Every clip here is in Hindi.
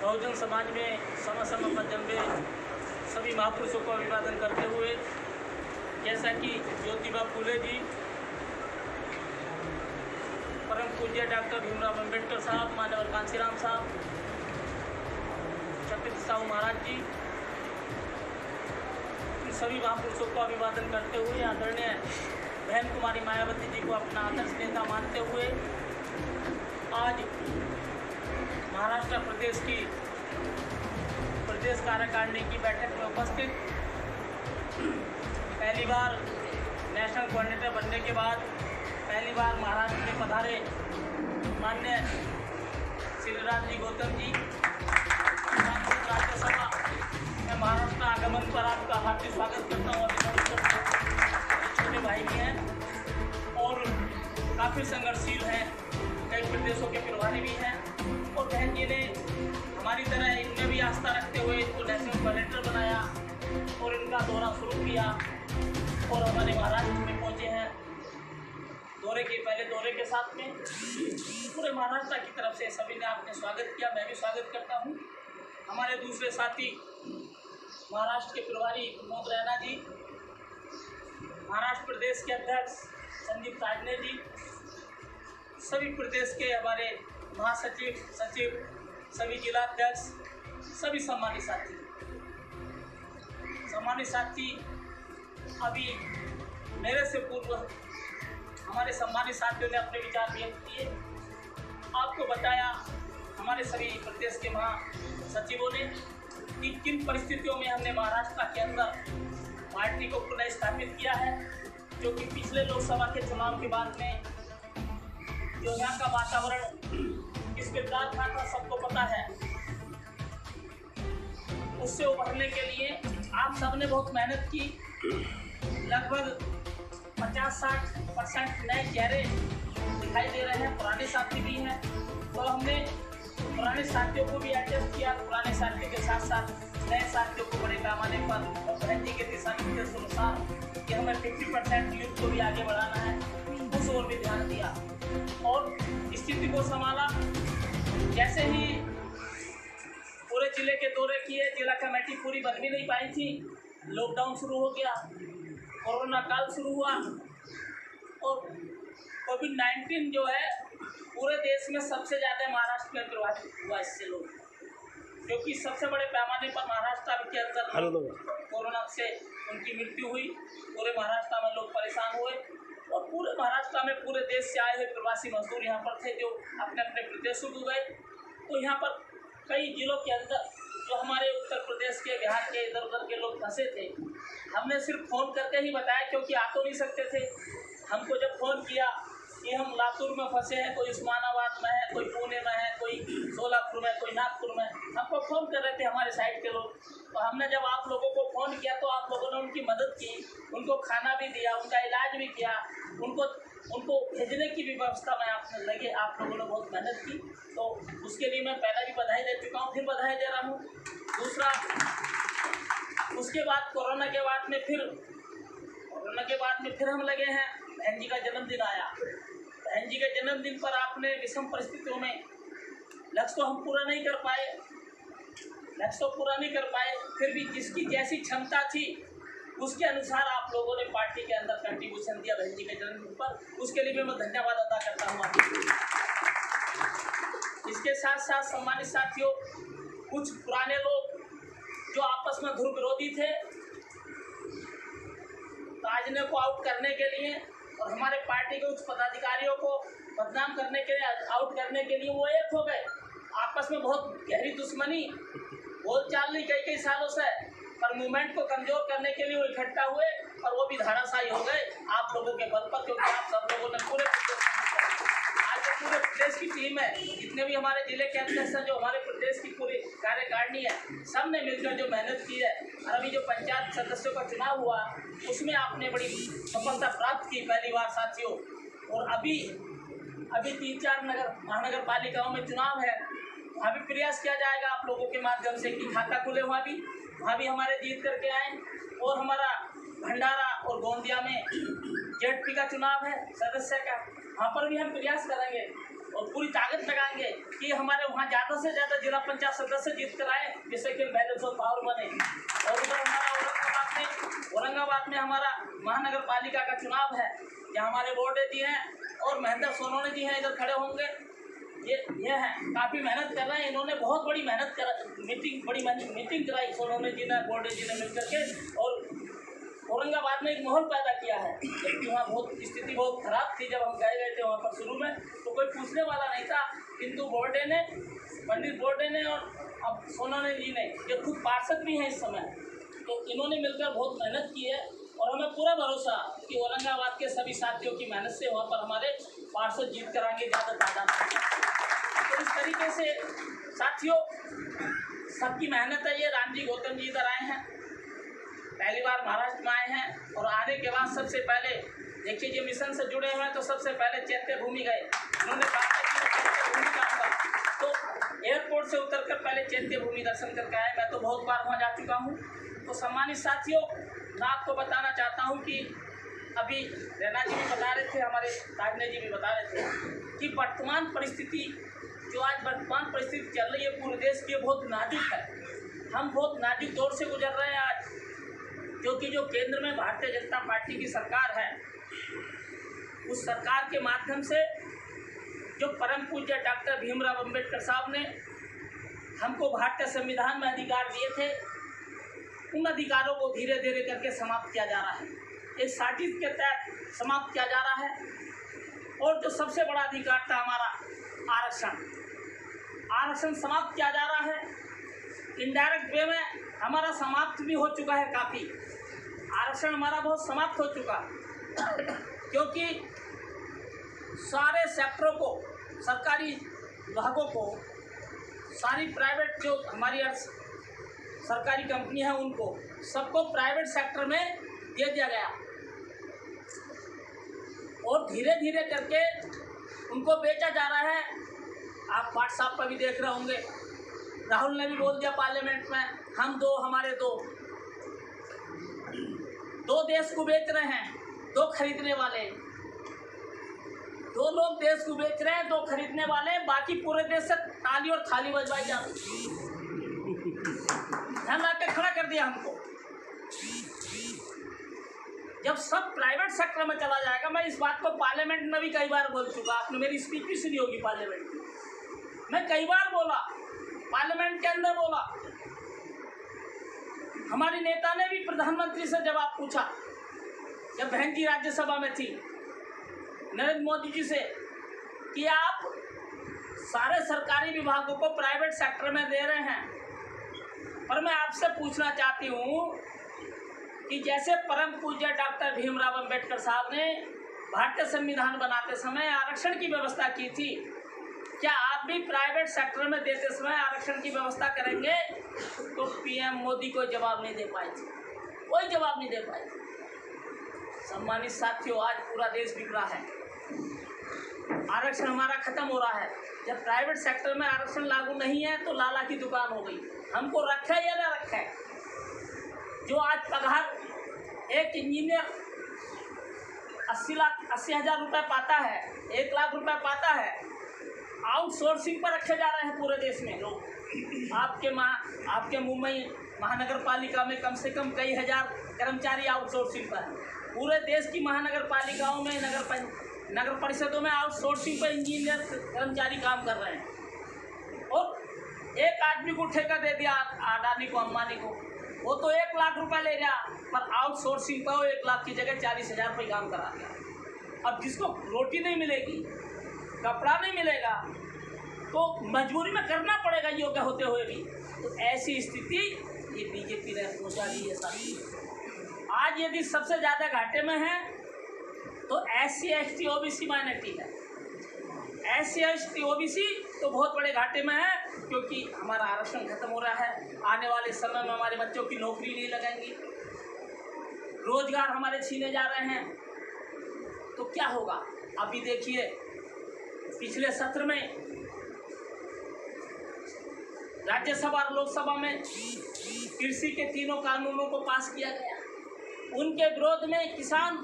बहुजन समाज में सम मध्यम में सभी महापुरुषों का अभिवादन करते हुए, जैसा कि ज्योतिबा फूले जी, परम पूज्य डॉक्टर भीमराव अम्बेडकर साहब, माननीय कांशीराम साहब, छत्रपति साहू महाराज जी, इन सभी महापुरुषों को अभिवादन करते हुए, आदरणीय बहन कुमारी मायावती जी को अपना आदर्श नेता मानते हुए आज महाराष्ट्र प्रदेश की प्रदेश कार्यकारिणी की बैठक में उपस्थित, पहली बार नेशनल कोऑर्डिनेटर बनने के बाद पहली बार महाराष्ट्र में पधारे माननीय श्रीराज जी गौतम जी, राज्यसभा में महाराष्ट्र आगमन पर आपका हार्दिक स्वागत करता हूँ। छोटे भाई भी हैं और काफ़ी संघर्षशील हैं, कई प्रदेशों के प्रभारी भी हैं, और बहन जी ने हमारी तरह इनमें भी आस्था रखते हुए इनको नेशनल कोऑर्डिनेटर बनाया और इनका दौरा शुरू किया और हमारे महाराष्ट्र में पहुंचे हैं। पहले दौरे के साथ में पूरे महाराष्ट्र की तरफ से सभी ने आपने स्वागत किया, मैं भी स्वागत करता हूं। हमारे दूसरे साथी महाराष्ट्र के प्रभारी प्रमोद रैना जी, महाराष्ट्र प्रदेश के अध्यक्ष संदीप ताजने जी, सभी प्रदेश के हमारे महासचिव, सचिव, सभी जिलाध्यक्ष, सभी सम्मानित साथी, अभी मेरे से पूर्व हमारे सम्मानित साथियों ने अपने विचार व्यक्त किए, आपको बताया हमारे सभी प्रदेश के महासचिवों ने कि किन परिस्थितियों में हमने महाराष्ट्र के अंदर पार्टी को पुनः स्थापित किया है, जो कि पिछले लोकसभा के चुनाव के बाद में जो यहाँ का वातावरण किस प्रकार था सबको पता है। उससे उभरने के लिए आप सबने बहुत मेहनत की, लगभग 50-60% नए चेहरे दिखाई दे रहे हैं, पुराने साथी भी हैं, तो हमने पुराने साथियों को भी एडजस्ट किया, पुराने साथियों के साथ साथ नए साथियों को बड़े पैमाने पर बहन जी के दिशा निर्देश अनुसार कि हमें 50% यूथ को भी आगे बढ़ाना है, उस ओर भी ध्यान दिया और स्थिति को संभाला। जैसे ही पूरे जिले के दौरे किए, जिला कमेटी पूरी बन भी नहीं पाई थी, लॉकडाउन शुरू हो गया, कोरोना काल शुरू हुआ और कोविड-19 जो है पूरे देश में सबसे ज़्यादा महाराष्ट्र में प्रभावित हुआ इससे लोग, क्योंकि सबसे बड़े पैमाने पर महाराष्ट्र के अंदर कोरोना से उनकी मृत्यु हुई। पूरे महाराष्ट्र में लोग परेशान हुए और पूरे महाराष्ट्र में पूरे देश से आए हुए प्रवासी मजदूर यहाँ पर थे, जो अपने अपने प्रदेशों को गए। तो यहाँ पर कई जिलों के अंदर जो हमारे उत्तर प्रदेश के, बिहार के, इधर उधर के लोग फंसे थे, हमने सिर्फ फ़ोन करके ही बताया, क्योंकि आ तो नहीं सकते थे। हमको जब फ़ोन किया कि हम लातूर में फंसे हैं, कोई उस्मानाबाद में है, कोई पुणे में है, कोई सोलापुर में, कोई नागपुर में, हमको फ़ोन कर रहे थे हमारे साइड के लोग। तो हमने जब आप लोगों को फ़ोन किया तो आप लोगों ने उनकी मदद की, उनको खाना भी दिया, उनका इलाज भी किया, उनको भेजने की भी व्यवस्था में आप लोगों ने बहुत मेहनत की। तो उसके लिए मैं पहले भी बधाई दे चुका हूँ, फिर बधाई दे रहा हूँ। दूसरा, उसके बाद कोरोना के बाद में फिर हम लगे हैं। बहन जी का जन्मदिन आया, बहन जी के जन्मदिन पर आपने विषम परिस्थितियों में लक्ष्य तो हम पूरा नहीं कर पाए, फिर भी जिसकी जैसी क्षमता थी उसके अनुसार आप लोगों ने पार्टी के अंदर कंट्रीब्यूशन दिया बहन जी के जन्मदिन पर, उसके लिए मैं धन्यवाद अदा करता हूँ आपको। इसके साथ साथ सम्मानित साथियों, कुछ पुराने लोग जो आपस में ध्रुव विरोधी थे, ताजने को आउट करने के लिए और हमारे पार्टी के उच्च पदाधिकारियों को बदनाम करने के लिए, आउट करने के लिए वो एक हो गए। आपस में बहुत गहरी दुश्मनी, बोलचाल नहीं कई सालों से, पर मूवमेंट को कमजोर करने के लिए वो इकट्ठा हुए और वो भी धराशायी हो गए आप लोगों के बल पर, क्योंकि आप सब लोगों ने पूरे आज पूरे प्रदेश की टीम है, जितने भी हमारे जिले के अध्यक्ष हैं, जो हमारे प्रदेश की पूरी कार्यकारिणी है, सब ने मिलकर जो मेहनत की है। और अभी जो पंचायत सदस्यों का चुनाव हुआ उसमें आपने बड़ी सफलता प्राप्त की पहली बार साथियों। और अभी 3-4 महानगर पालिकाओं में चुनाव है, वहाँ भी प्रयास किया जाएगा आप लोगों के माध्यम से कि खाता खुले, वहाँ भी हमारे जीत करके आए। और हमारा भंडारा और गोंदिया में जेडपी का चुनाव है सदस्य का, वहाँ पर भी हम प्रयास करेंगे और पूरी ताकत लगाएंगे कि हमारे वहाँ ज़्यादा से ज़्यादा जिला पंचायत सदस्य जीत कर आए, जिससे कि बैलेंस ऑफ पावर बने। और उधर हमारा औरंगाबाद में हमारा महानगर पालिका का चुनाव है, जहाँ हमारे बोर्डे जी हैं और महेंद्र सोनोने जी हैं, इधर खड़े होंगे। ये हैं, काफ़ी मेहनत कर रहे हैं इन्होंने, बहुत बड़ी मेहनत कर मीटिंग कराई सोनोने जी ने, बोर्डे जी ने मिल करके, और औरंगाबाद में एक माहौल पैदा किया है। जबकि वहाँ स्थिति बहुत खराब थी जब हम गए थे वहाँ पर शुरू में, तो कोई पूछने वाला नहीं था। किंतु पंडित बोर्डे ने और अब सोनोने जी ने, ये खुद पार्षद भी हैं इस समय, तो इन्होंने मिलकर बहुत मेहनत की है। और हमें पूरा भरोसा कि औरंगाबाद के सभी साथियों की मेहनत से वहाँ पर हमारे पार्षद जीत कराएंगे ज़्यादा तादाद। तो इस तरीके से साथियों सबकी मेहनत है। ये राम जी गौतम जी इधर आए हैं, पहली बार महाराष्ट्र में आए हैं, और आने के बाद सबसे पहले देखिए जो मिशन से जुड़े हुए हैं, तो सबसे पहले चैत्य भूमि गए। उन्होंने कहा था कि चैत्य भूमि जाऊँगा, तो एयरपोर्ट से उतरकर पहले चैत्य भूमि दर्शन करके आए। मैं तो बहुत बार वहाँ जा चुका हूँ। तो सम्मानित साथियों, मैं आपको बताना चाहता हूँ कि अभी रैना जी भी बता रहे थे, हमारे ताजने जी भी बता रहे थे कि वर्तमान परिस्थिति चल रही है पूरे देश की, बहुत नाजुक है। हम बहुत नाजुक दौर से गुजर रहे हैं आज, क्योंकि जो केंद्र में भारतीय जनता पार्टी की सरकार है, उस सरकार के माध्यम से जो परम पूज्य डॉक्टर भीमराव अंबेडकर साहब ने हमको भारतीय संविधान में अधिकार दिए थे, उन अधिकारों को धीरे धीरे करके समाप्त किया जा रहा है। एक साजिश के तहत समाप्त किया जा रहा है। और जो सबसे बड़ा अधिकार था हमारा आरक्षण समाप्त किया जा रहा है। इनडायरेक्ट वे में हमारा समाप्त भी हो चुका है, काफ़ी आरक्षण हमारा बहुत समाप्त हो चुका क्योंकि सारे सेक्टरों को, सरकारी विभागों को, सारी प्राइवेट जो हमारी सरकारी कंपनी है उनको सबको प्राइवेट सेक्टर में दे दिया गया, और धीरे धीरे करके उनको बेचा जा रहा है। आप व्हाट्सएप पर भी देख रहे होंगे, राहुल ने भी बोल दिया पार्लियामेंट में, हम दो हमारे दो देश को बेच रहे हैं, दो खरीदने वाले, दो लोग देश को बेच रहे हैं, दो खरीदने वाले, बाकी पूरे देश से ताली और थाली बजवाई जा रही। ध्यान रख के खड़ा कर दिया हमको। जब सब प्राइवेट सेक्टर में चला जाएगा, मैं इस बात को पार्लियामेंट में भी कई बार बोल चुका, आपने मेरी स्पीच भी सुनी होगी पार्लियामेंट की, मैं कई बार बोला, पार्लियामेंट के अंदर बोला। हमारी नेता ने भी प्रधानमंत्री से जवाब पूछा, जब बहन जी राज्यसभा में थी, नरेंद्र मोदी जी से, कि आप सारे सरकारी विभागों को प्राइवेट सेक्टर में दे रहे हैं, पर मैं आपसे पूछना चाहती हूँ कि जैसे परम पूज्य डॉक्टर भीमराव अंबेडकर साहब ने भारतीय संविधान बनाते समय आरक्षण की व्यवस्था की थी, क्या आप भी प्राइवेट सेक्टर में देते समय आरक्षण की व्यवस्था करेंगे? तो पीएम मोदी कोई जवाब नहीं दे पाए थे, कोई जवाब नहीं दे पाए। सम्मानित साथियों, आज पूरा देश बिगड़ा है, आरक्षण हमारा खत्म हो रहा है। जब प्राइवेट सेक्टर में आरक्षण लागू नहीं है तो लाला की दुकान हो गई। हमको रखा है या ना रखा है? जो आज पगार एक इंजीनियर 80,000 रुपये पाता है, 1 लाख रुपए पाता है, आउटसोर्सिंग पर रखे जा रहे हैं पूरे देश में लोग। आपके मुंबई महानगर पालिका में कम से कम कई हजार कर्मचारी आउटसोर्सिंग पर हैं। पूरे देश की महानगर पालिकाओं में, नगर परिषदों में आउटसोर्सिंग पर इंजीनियर कर्मचारी काम कर रहे हैं। और एक आदमी को ठेका दे दिया, अडानी को, अंबानी को, वो तो 1 लाख रुपए ले रहा, पर आउटसोर्सिंग पर वो 1 लाख की जगह 40,000 रुपये काम करा दिया। अब जिसको रोटी नहीं मिलेगी, कपड़ा नहीं मिलेगा, तो मजबूरी में करना पड़ेगा योग्य होते हुए भी। तो ऐसी स्थिति ये बीजेपी ने पहुँचा दी है साथी। आज यदि सबसे ज़्यादा घाटे में है तो SC ST OBC माइनॉरिटी है। SC OBC तो बहुत बड़े घाटे में है, क्योंकि हमारा आरक्षण खत्म हो रहा है। आने वाले समय में हमारे बच्चों की नौकरी नहीं लगेंगी, रोजगार हमारे छीने जा रहे हैं, तो क्या होगा। अभी देखिए पिछले सत्र में राज्यसभा और लोकसभा में कृषि के तीनों कानूनों को पास किया गया। उनके विरोध में किसान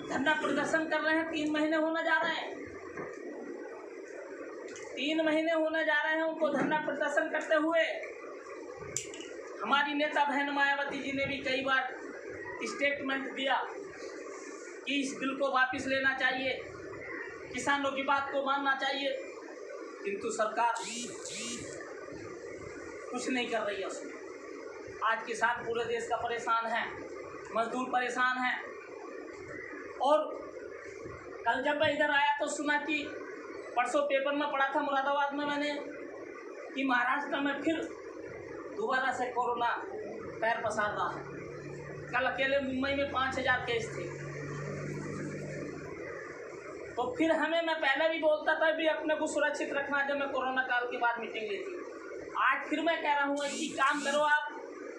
धरना प्रदर्शन कर रहे हैं। 3 महीने होने जा रहे हैं, 3 महीने होने जा रहे हैं उनको धरना प्रदर्शन करते हुए। हमारी नेता बहन मायावती जी ने भी कई बार स्टेटमेंट दिया कि इस बिल को वापस लेना चाहिए, किसानों की बात को मानना चाहिए, किंतु सरकार कुछ नहीं कर रही है उसमें। आज किसान पूरे देश का परेशान है, मजदूर परेशान हैं। और कल जब मैं इधर आया तो सुना कि परसों पेपर में पढ़ा था मुरादाबाद में मैंने कि महाराष्ट्र में फिर दोबारा से कोरोना पैर पसार रहा है। कल अकेले मुंबई में 5000 केस थे। तो फिर मैं पहले भी बोलता था भी अपने को सुरक्षित रखना, जब मैं कोरोना काल के बाद मीटिंग ली थी। आज फिर मैं कह रहा हूँ कि काम करो आप,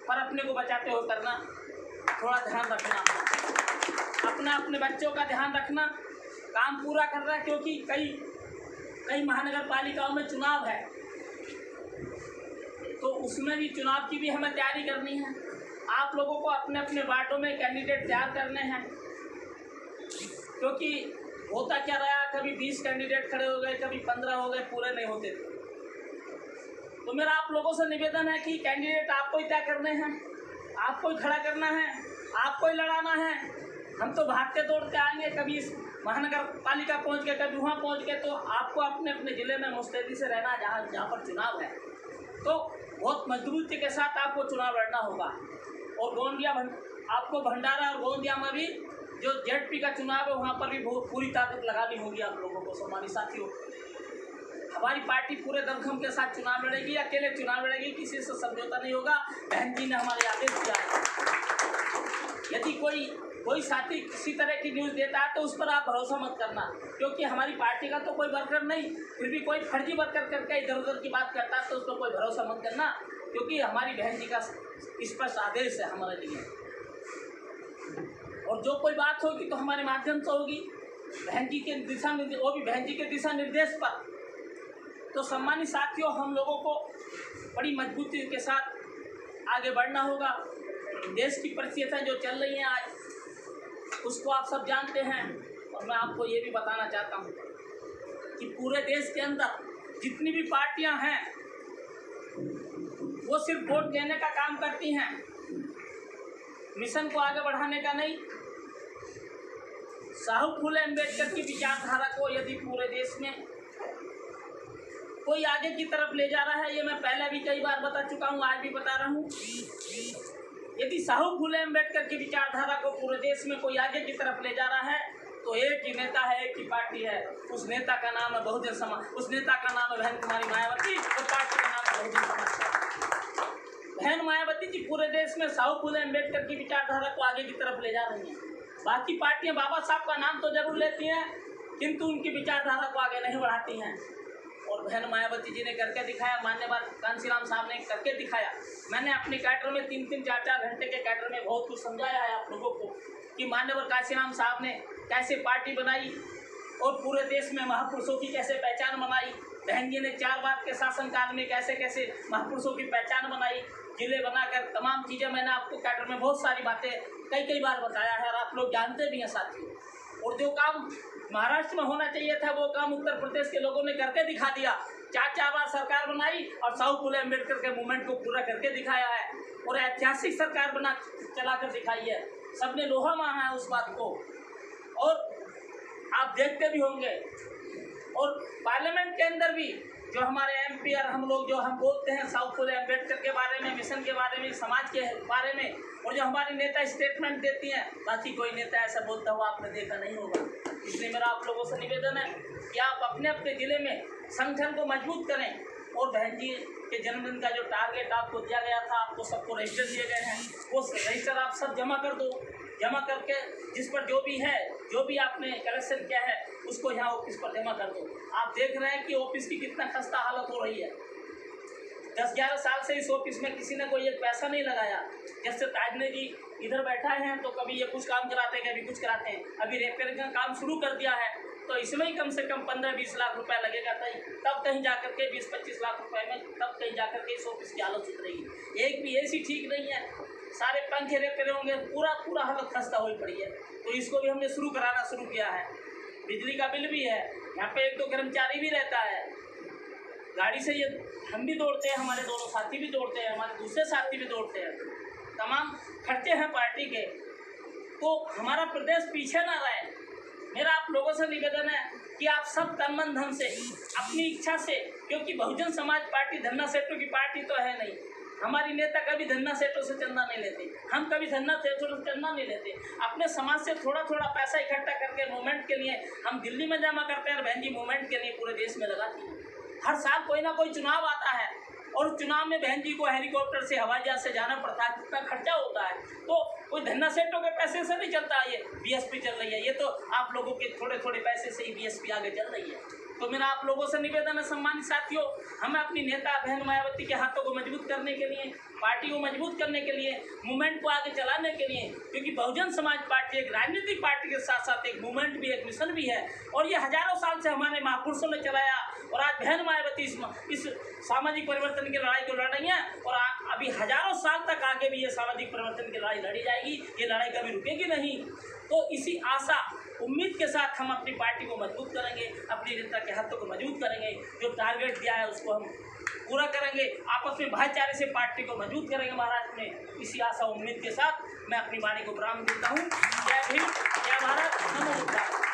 पर अपने को बचाते हो करना, थोड़ा ध्यान रखना, अपने बच्चों का ध्यान रखना, काम पूरा करना, क्योंकि कई महानगर पालिकाओं में चुनाव है, तो उसमें भी चुनाव की भी हमें तैयारी करनी है। आप लोगों को अपने अपने वार्डों में कैंडिडेट तैयार करने हैं, क्योंकि होता क्या रहा, कभी 20 कैंडिडेट खड़े हो गए, कभी 15 हो गए, पूरे नहीं होते थे। तो मेरा आप लोगों से निवेदन है कि कैंडिडेट आपको ही तय करने हैं, आपको ही खड़ा करना है, आपको ही लड़ाना है। हम तो भागते दौड़ते आएंगे, कभी इस महानगर पालिका पहुँच के, कभी वहाँ पहुँच के, तो आपको अपने अपने ज़िले में मुस्तैदी से रहना, जहाँ पर चुनाव है, तो बहुत मजबूती के साथ आपको चुनाव लड़ना होगा। और गोंदिया आपको भंडारा और गोंदिया में भी जो ZP का चुनाव है, वहाँ पर भी बहुत पूरी ताकत लगानी होगी आप लोगों को। सम्मानित साथियों, हमारी पार्टी पूरे दमखम के साथ चुनाव लड़ेगी, अकेले चुनाव लड़ेगी, किसी से समझौता नहीं होगा। बहन जी ने हमारे आदेश दिया है, यदि कोई साथी किसी तरह की न्यूज़ देता है तो उस पर आप भरोसा मत करना, क्योंकि हमारी पार्टी का तो कोई वर्कर नहीं, फिर भी कोई फर्जी वर्कर करके इधर उधर की बात करता है तो उस पर कोई भरोसा मत करना, क्योंकि हमारी बहन जी का स्पष्ट आदेश है हमारे लिए। और जो कोई बात होगी तो हमारे माध्यम से होगी, बहन जी के दिशा निर्देश, वो भी बहन जी के दिशा निर्देश पर। तो सम्मानित साथियों, हम लोगों को बड़ी मजबूती के साथ आगे बढ़ना होगा। देश की परिस्थितियाँ जो चल रही हैं आज, उसको आप सब जानते हैं। और मैं आपको ये भी बताना चाहता हूँ कि पूरे देश के अंदर जितनी भी पार्टियां हैं, वो सिर्फ वोट देने का काम करती हैं, मिशन को आगे बढ़ाने का नहीं। साहू फूले अम्बेडकर की विचारधारा को यदि पूरे देश में कोई आगे की तरफ ले जा रहा है, ये मैं पहले भी कई बार बता चुका हूँ, आज भी बता रहा हूँ, यदि साहू फूले अम्बेडकर की विचारधारा को पूरे देश में कोई आगे की तरफ ले जा रहा है, तो एक ही नेता है, एक ही पार्टी है। उस नेता का नाम है बहुजन समाज, उस नेता का नाम है बहन कुमारी मायावती, और पार्टी का नाम है बहुजन समाज। बहन मायावती जी पूरे देश में साहू फूले अम्बेडकर की विचारधारा को आगे की तरफ ले जा रही हैं। बाकी पार्टियां बाबा साहब का नाम तो जरूर लेती हैं, किंतु उनकी विचारधारा को आगे नहीं बढ़ाती हैं। और बहन मायावती जी ने करके दिखाया, मान्यवर कांशीराम साहब ने करके दिखाया। मैंने अपने कैडर में 3-3, 4-4 घंटे के कैडर में बहुत कुछ समझाया है आप लोगों को कि मान्यवर कांशीराम साहब ने कैसे पार्टी बनाई और पूरे देश में महापुरुषों की कैसे पहचान बनाई। बहन जी ने 4 बार के शासनकाल में कैसे कैसे महापुरुषों की पहचान बनाई, जिले बनाकर, तमाम चीज़ें मैंने आपको कैडर में बहुत सारी बातें कई बार बताया है, और आप लोग जानते भी हैं साथियों। और जो काम महाराष्ट्र में होना चाहिए था, वो काम उत्तर प्रदेश के लोगों ने करके दिखा दिया। 4 बार सरकार बनाई और साहू फूले अम्बेडकर के मूवमेंट को पूरा करके दिखाया है, और ऐतिहासिक सरकार बना चला कर दिखाई है। सबने लोहा माना है उस बात को, और आप देखते भी होंगे। और पार्लियामेंट के अंदर भी जो हमारे MP और हम लोग जो हम बोलते हैं साहू फूले अम्बेडकर के बारे में, मिशन के बारे में, समाज के बारे में, और जो हमारे नेता स्टेटमेंट देती हैं, बाकी कोई नेता ऐसा बोलता हुआ आपने देखा नहीं होगा। इसलिए मेरा आप लोगों से निवेदन है कि आप अपने अपने ज़िले में संगठन को मजबूत करें। और बहन जी के जन्मदिन का जो टारगेट आपको दिया गया था, आपको सबको रजिस्टर दिए गए हैं, वो रजिस्टर आप सब जमा कर दो। जमा करके जिस पर जो भी आपने कलेक्शन किया है उसको यहाँ ऑफिस पर जमा कर दो। आप देख रहे हैं कि ऑफिस की कितना खस्ता हालत हो रही है। 10-11 साल से इस ऑफिस में किसी ने कोई एक पैसा नहीं लगाया। जैसे ताजने जी इधर बैठा है तो कभी ये कुछ काम कराते हैं, कभी कुछ कराते हैं। अभी रिपेयरिंग का काम शुरू कर दिया है तो इसमें ही कम से कम 15-20 लाख रुपए लगेगा, तब कहीं जाकर के 20-25 लाख रुपए में तब कहीं जाकर के इस ऑफिस की हालत सुधरेगी। एक भी एसी ठीक नहीं है, सारे पंखे रिपेयर होंगे, पूरा हालत खस्ता हुई पड़ी है। तो इसको भी हमने कराना शुरू किया है। बिजली का बिल भी है, यहाँ पे 1-2 कर्मचारी भी रहता है। गाड़ी से ये हम भी दौड़ते हैं, हमारे दोनों साथी भी दौड़ते हैं, हमारे दूसरे साथी भी दौड़ते हैं। तमाम खर्चे हैं पार्टी के, तो हमारा प्रदेश पीछे ना रहे। मेरा आप लोगों से निवेदन है कि आप सब तन मन धन से अपनी इच्छा से, क्योंकि बहुजन समाज पार्टी धन्ना सेठों की पार्टी तो है नहीं। हमारी नेता कभी धन्ना सेठों से चंदा नहीं लेते, हम कभी धन्ना सेठों से चंदा नहीं लेते। अपने समाज से थोड़ा पैसा इकट्ठा करके मूवमेंट के लिए हम दिल्ली में जमा करते हैं और बहन जी मूवमेंट के लिए पूरे देश में लगाती हैं। हर साल कोई ना कोई चुनाव आता है और चुनाव में बहन जी को हेलीकॉप्टर से हवाई जहाज से जाना पड़ता है, कितना खर्चा होता है। तो कोई धन्ना सेठों के पैसे से नहीं चलता। ये बीएसपी चल रही है, ये तो आप लोगों के थोड़े पैसे से ही बीएसपी आगे चल रही है। तो मेरा आप लोगों से निवेदन है सम्मानित साथियों, हमें अपनी नेता बहन मायावती के हाथों को मजबूत करने के लिए, पार्टी को मजबूत करने के लिए, मूवमेंट को आगे चलाने के लिए, क्योंकि बहुजन समाज पार्टी एक राजनीतिक पार्टी के साथ साथ एक मूवमेंट भी, एक मिशन भी है और ये हजारों साल से हमारे महापुरुषों ने चलाया। और आज बहन मायावती इस सामाजिक परिवर्तन की लड़ाई को लड़ रही है और अभी हजारों साल तक आगे भी ये सामाजिक परिवर्तन की लड़ाई लड़ी जाएगी। ये लड़ाई कभी रुकेगी नहीं। तो इसी आशा उम्मीद के साथ हम अपनी पार्टी को मजबूत करेंगे, अपनी जनता के हाथों को मजबूत करेंगे। जो टारगेट दिया है उसको हम पूरा करेंगे, आपस में भाईचारे से पार्टी को मजबूत करेंगे महाराष्ट्र में। इसी आशा उम्मीद के साथ मैं अपनी वाणी को विराम देता हूँ। जय भीम, जय भारत, नमो बुद्धाय।